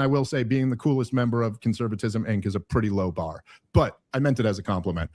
I will say being the coolest member of Conservatism Inc. is a pretty low bar, but I meant it as a compliment.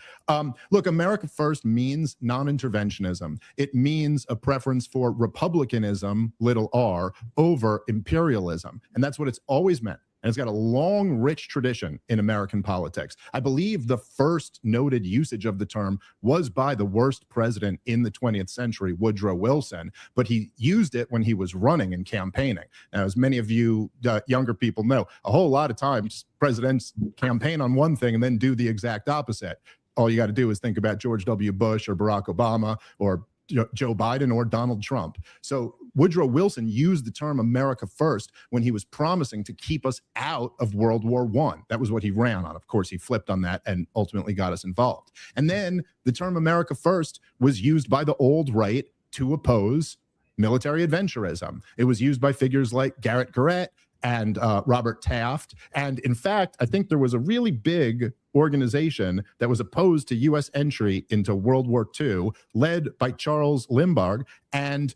Look, America First means non-interventionism. It means a preference for republicanism, little r, over imperialism. And that's what it's always meant. And it's got a long, rich tradition in American politics. I believe the first noted usage of the term was by the worst president in the 20th century, Woodrow Wilson, but he used it when he was running and campaigning. Now, as many of you younger people know, a whole lot of times presidents campaign on one thing and then do the exact opposite. All you got to do is think about George W. Bush or Barack Obama or Joe Biden or Donald Trump. So Woodrow Wilson used the term America First when he was promising to keep us out of World War I. That was what he ran on. Of course, he flipped on that and ultimately got us involved. And then the term America First was used by the old right to oppose military adventurism. It was used by figures like Garrett Garrett and Robert Taft. And in fact, I think there was a really big organization that was opposed to U.S. entry into World War II, led by Charles Lindbergh. And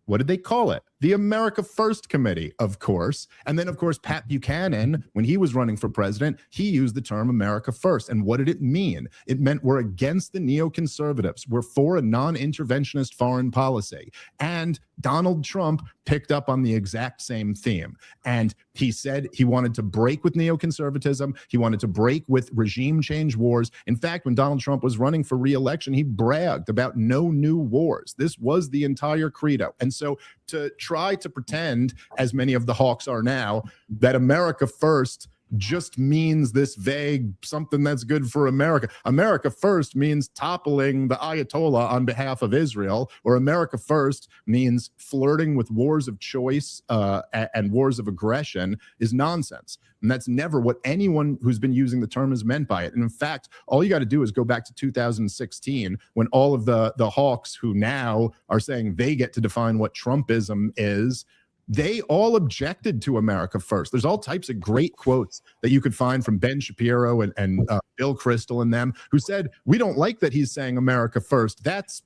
what did they call it? The America First Committee, of course. And then, of course, Pat Buchanan, when he was running for president, he used the term America First. And what did it mean? It meant we're against the neoconservatives. We're for a non-interventionist foreign policy. And Donald Trump picked up on the exact same theme. And he said he wanted to break with neoconservatism. He wanted to break with regime change wars. In fact, when Donald Trump was running for re-election, he bragged about no new wars. This was the entire credo. And so to try to pretend, as many of the hawks are now, that America First just means this vague something that's good for America. America First means toppling the Ayatollah on behalf of Israel, or America First means flirting with wars of choice and wars of aggression is nonsense. And that's never what anyone who's been using the term has meant by it. And in fact, all you got to do is go back to 2016 when all of the hawks who now are saying they get to define what Trumpism is, they all objected to America First. There's all types of great quotes that you could find from Ben Shapiro and Bill Kristol and them who said, we don't like that he's saying America First. That's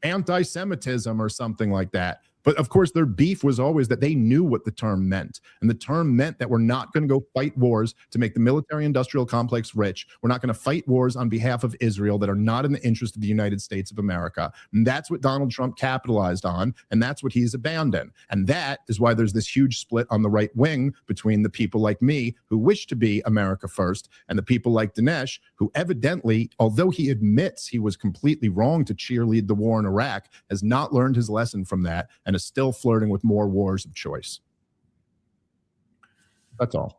anti-Semitism or something like that. But of course, their beef was always that they knew what the term meant. And the term meant that we're not going to go fight wars to make the military-industrial complex rich. We're not going to fight wars on behalf of Israel that are not in the interest of the United States of America. And that's what Donald Trump capitalized on, and that's what he's abandoned. And that is why there's this huge split on the right wing between the people like me who wish to be America First and the people like Dinesh who evidently, although he admits he was completely wrong to cheerlead the war in Iraq, has not learned his lesson from that and is still flirting with more wars of choice. That's all.